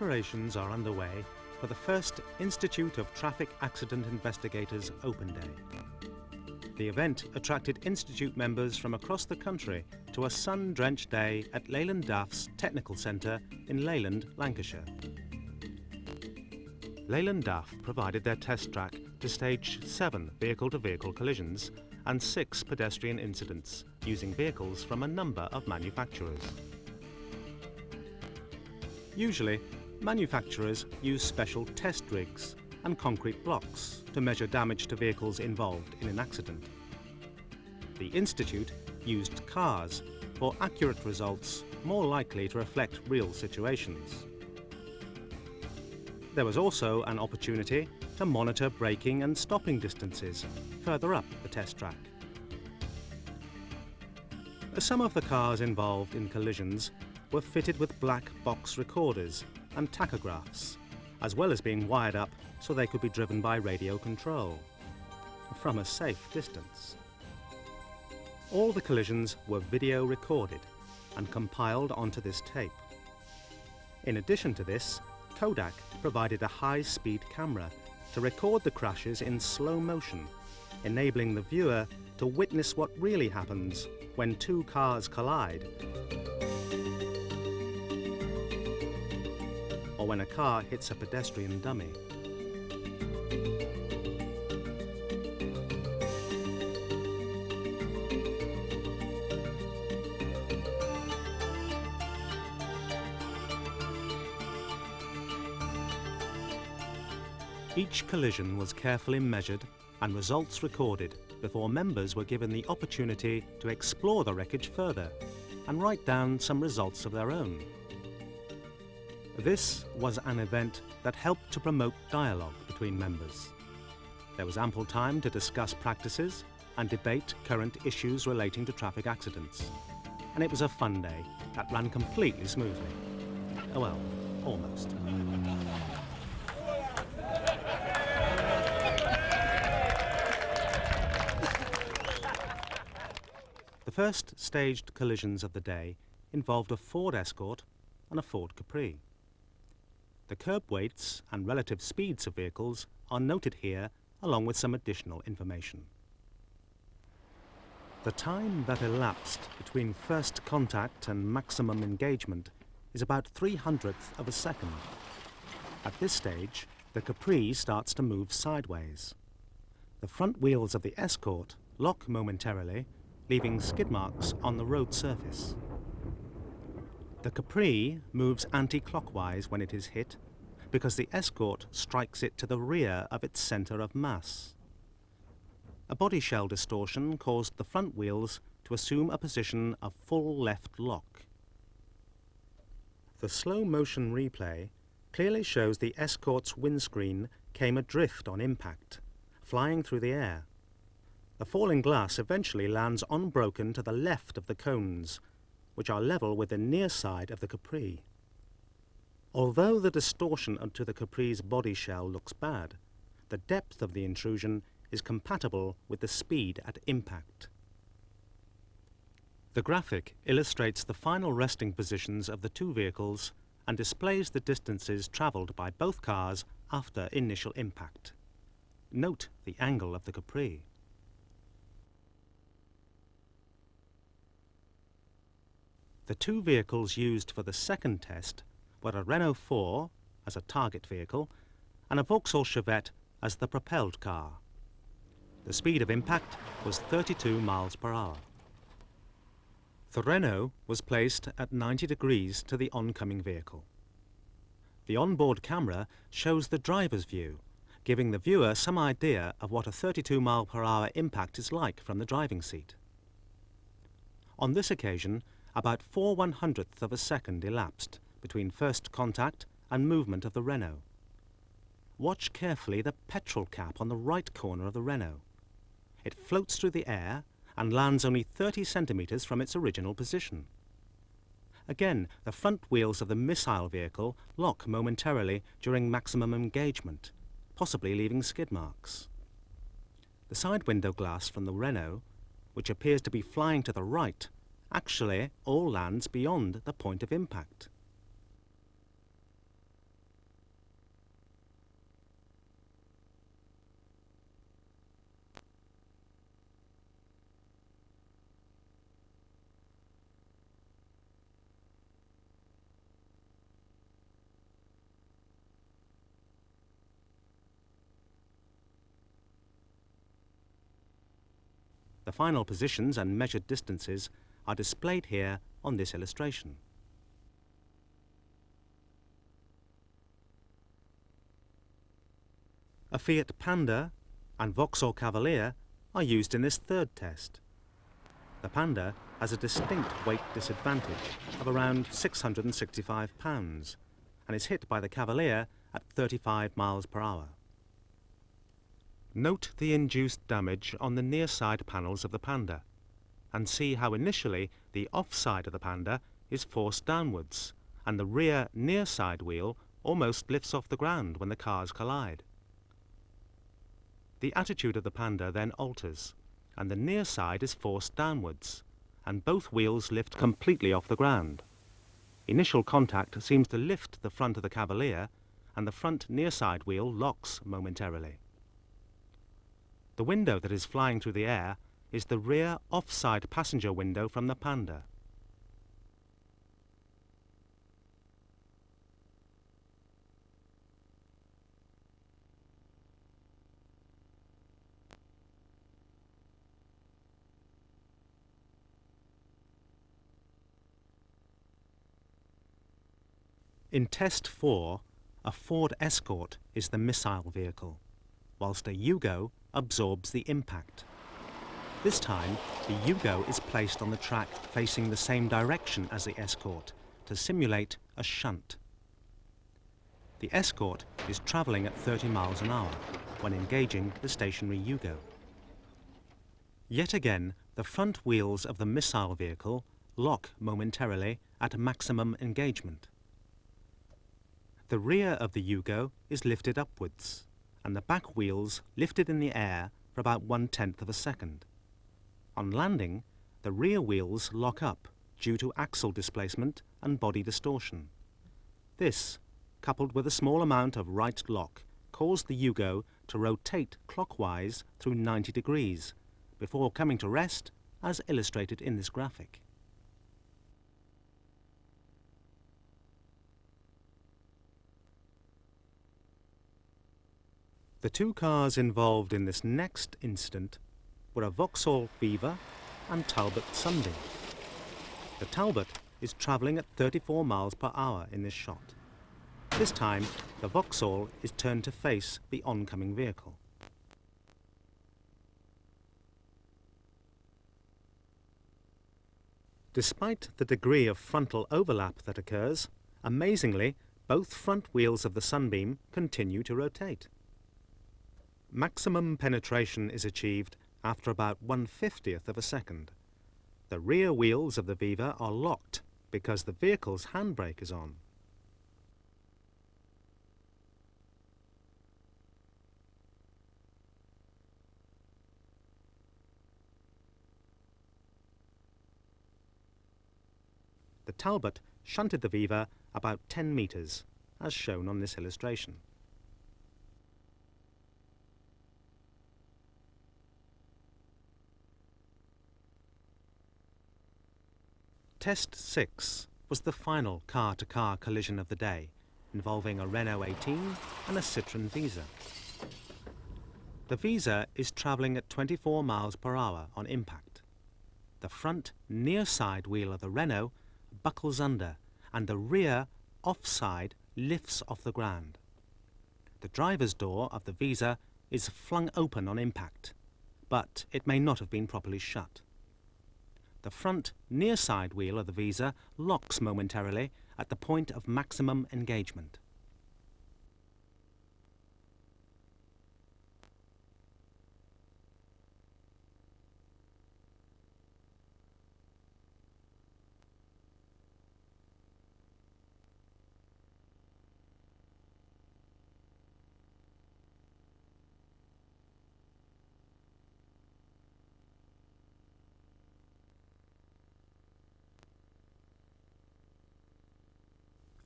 Preparations are underway for the first Institute of Traffic Accident Investigators Open Day. The event attracted Institute members from across the country to a sun-drenched day at Leyland DAF's Technical Centre in Leyland, Lancashire. Leyland DAF provided their test track to stage 7 vehicle-to-vehicle collisions and 6 pedestrian incidents using vehicles from a number of manufacturers. Usually, manufacturers use special test rigs and concrete blocks to measure damage to vehicles involved in an accident. The Institute used cars for accurate results more likely to reflect real situations. There was also an opportunity to monitor braking and stopping distances further up the test track. Some of the cars involved in collisions were fitted with black box recorders and tachographs, as well as being wired up so they could be driven by radio control from a safe distance. All the collisions were video recorded and compiled onto this tape. In addition to this, Kodak provided a high-speed camera to record the crashes in slow motion, enabling the viewer to witness what really happens when two cars collide, or when a car hits a pedestrian dummy. Each collision was carefully measured and results recorded before members were given the opportunity to explore the wreckage further and write down some results of their own. This was an event that helped to promote dialogue between members. There was ample time to discuss practices and debate current issues relating to traffic accidents. And it was a fun day that ran completely smoothly. Well, almost. The first staged collisions of the day involved a Ford Escort and a Ford Capri. The curb weights and relative speeds of vehicles are noted here, along with some additional information. The time that elapsed between first contact and maximum engagement is about 3/100th of a second. At this stage, the Capri starts to move sideways. The front wheels of the Escort lock momentarily, leaving skid marks on the road surface. The Capri moves anti-clockwise when it is hit because the Escort strikes it to the rear of its center of mass. A body shell distortion caused the front wheels to assume a position of full left lock. The slow motion replay clearly shows the Escort's windscreen came adrift on impact, flying through the air. The falling glass eventually lands unbroken to the left of the cones, which are level with the near side of the Capri. Although the distortion to the Capri's body shell looks bad, the depth of the intrusion is compatible with the speed at impact. The graphic illustrates the final resting positions of the two vehicles and displays the distances travelled by both cars after initial impact. Note the angle of the Capri. The two vehicles used for the second test were a Renault 4 as a target vehicle and a Vauxhall Chevette as the propelled car. The speed of impact was 32 miles per hour. The Renault was placed at 90 degrees to the oncoming vehicle. The onboard camera shows the driver's view, giving the viewer some idea of what a 32 mile per hour impact is like from the driving seat. On this occasion, about 4/100th of a second elapsed between first contact and movement of the Renault. Watch carefully the petrol cap on the right corner of the Renault. It floats through the air and lands only 30 centimetres from its original position. Again, the front wheels of the missile vehicle lock momentarily during maximum engagement, possibly leaving skid marks. The side window glass from the Renault, which appears to be flying to the right, actually all lands beyond the point of impact. The final positions and measured distances are displayed here on this illustration. A Fiat Panda and Vauxhall Cavalier are used in this third test. The Panda has a distinct weight disadvantage of around 665 pounds and is hit by the Cavalier at 35 miles per hour. Note the induced damage on the near side panels of the Panda and see how initially the off side of the Panda is forced downwards and the rear near side wheel almost lifts off the ground when the cars collide. The attitude of the Panda then alters and the near side is forced downwards and both wheels lift completely off the ground. Initial contact seems to lift the front of the Cavalier and the front near side wheel locks momentarily. The window that is flying through the air is the rear offside passenger window from the Panda. In Test 4, a Ford Escort is the missile vehicle, whilst a Yugo absorbs the impact. This time, the Yugo is placed on the track facing the same direction as the Escort to simulate a shunt. The Escort is travelling at 30 miles an hour when engaging the stationary Yugo. Yet again, the front wheels of the missile vehicle lock momentarily at maximum engagement. The rear of the Yugo is lifted upwards, and the back wheels lifted in the air for about 1/10 of a second. On landing, the rear wheels lock up due to axle displacement and body distortion. This, coupled with a small amount of right lock, caused the Yugo to rotate clockwise through 90 degrees before coming to rest as illustrated in this graphic. The two cars involved in this next incident were a Vauxhall Fever and Talbot Sunbeam. The Talbot is travelling at 34 miles per hour in this shot. This time, the Vauxhall is turned to face the oncoming vehicle. Despite the degree of frontal overlap that occurs, amazingly, both front wheels of the Sunbeam continue to rotate. Maximum penetration is achieved after about 1/50th of a second. The rear wheels of the Viva are locked because the vehicle's handbrake is on. The Talbot shunted the Viva about 10 metres, as shown on this illustration. Test 6 was the final car-to-car collision of the day, involving a Renault 18 and a Citroën Visa. The Visa is travelling at 24 miles per hour on impact. The front near side wheel of the Renault buckles under and the rear offside lifts off the ground. The driver's door of the Visa is flung open on impact, but it may not have been properly shut. The front near side wheel of the Visa locks momentarily at the point of maximum engagement.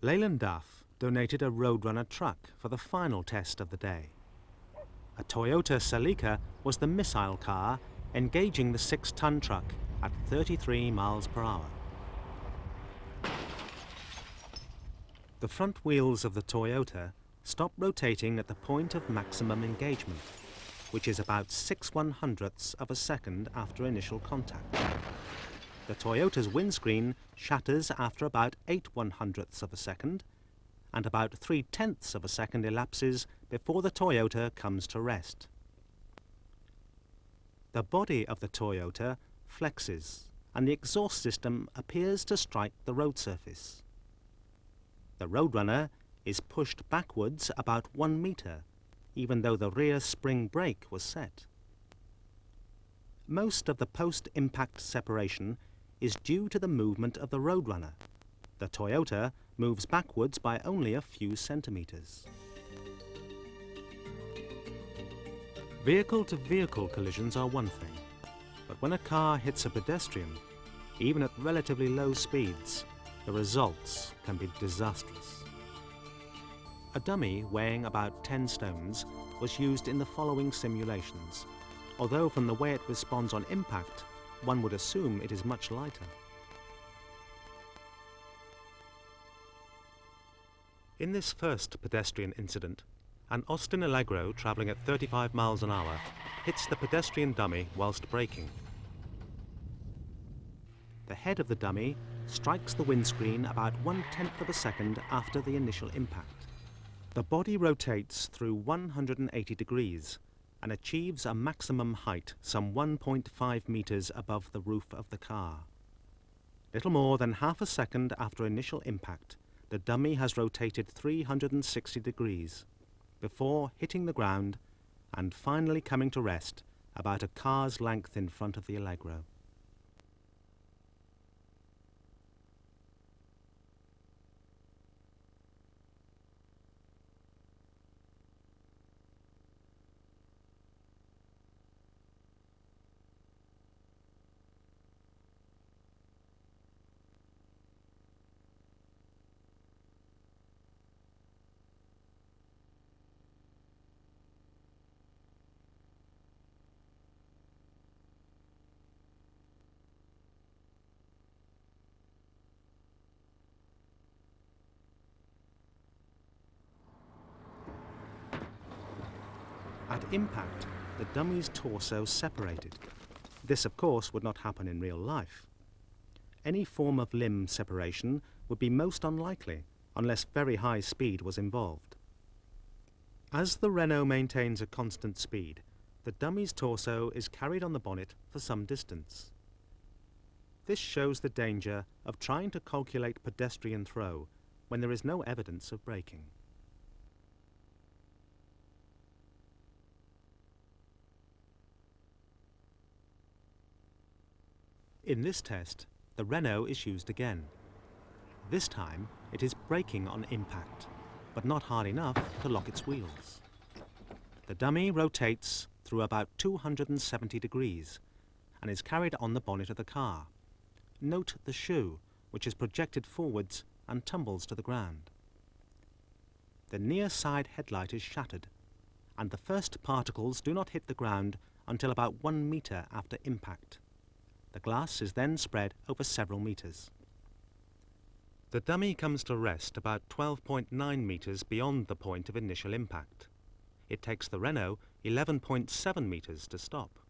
Leyland Duff donated a Roadrunner truck for the final test of the day. A Toyota Celica was the missile car engaging the 6-ton truck at 33 miles per hour. The front wheels of the Toyota stop rotating at the point of maximum engagement. which is about 6/100ths of a second after initial contact. The Toyota's windscreen shatters after about 8/100ths of a second, and about 3/10ths of a second elapses before the Toyota comes to rest. The body of the Toyota flexes, and the exhaust system appears to strike the road surface. The Roadrunner is pushed backwards about 1 metre, even though the rear spring brake was set. Most of the post-impact separation is due to the movement of the Roadrunner. The Toyota moves backwards by only a few centimetres. Vehicle-to-vehicle collisions are one thing, but when a car hits a pedestrian, even at relatively low speeds, the results can be disastrous. A dummy weighing about 10 stones was used in the following simulations, although from the way it responds on impact, one would assume it is much lighter. In this first pedestrian incident, an Austin Allegro travelling at 35 miles an hour hits the pedestrian dummy whilst braking. The head of the dummy strikes the windscreen about 1/10th of a second after the initial impact. The body rotates through 180 degrees and achieves a maximum height some 1.5 metres above the roof of the car. Little more than half a second after initial impact, the dummy has rotated 360 degrees before hitting the ground and finally coming to rest about a car's length in front of the Allegro. At impact, the dummy's torso separated. This, of course, would not happen in real life. Any form of limb separation would be most unlikely unless very high speed was involved. As the Renault maintains a constant speed, the dummy's torso is carried on the bonnet for some distance. This shows the danger of trying to calculate pedestrian throw when there is no evidence of braking. In this test, the Renault is used again. This time, it is braking on impact, but not hard enough to lock its wheels. The dummy rotates through about 270 degrees and is carried on the bonnet of the car. Note the shoe, which is projected forwards and tumbles to the ground. The near side headlight is shattered, and the first particles do not hit the ground until about 1 metre after impact. The glass is then spread over several metres. The dummy comes to rest about 12.9 metres beyond the point of initial impact. It takes the Renault 11.7 metres to stop.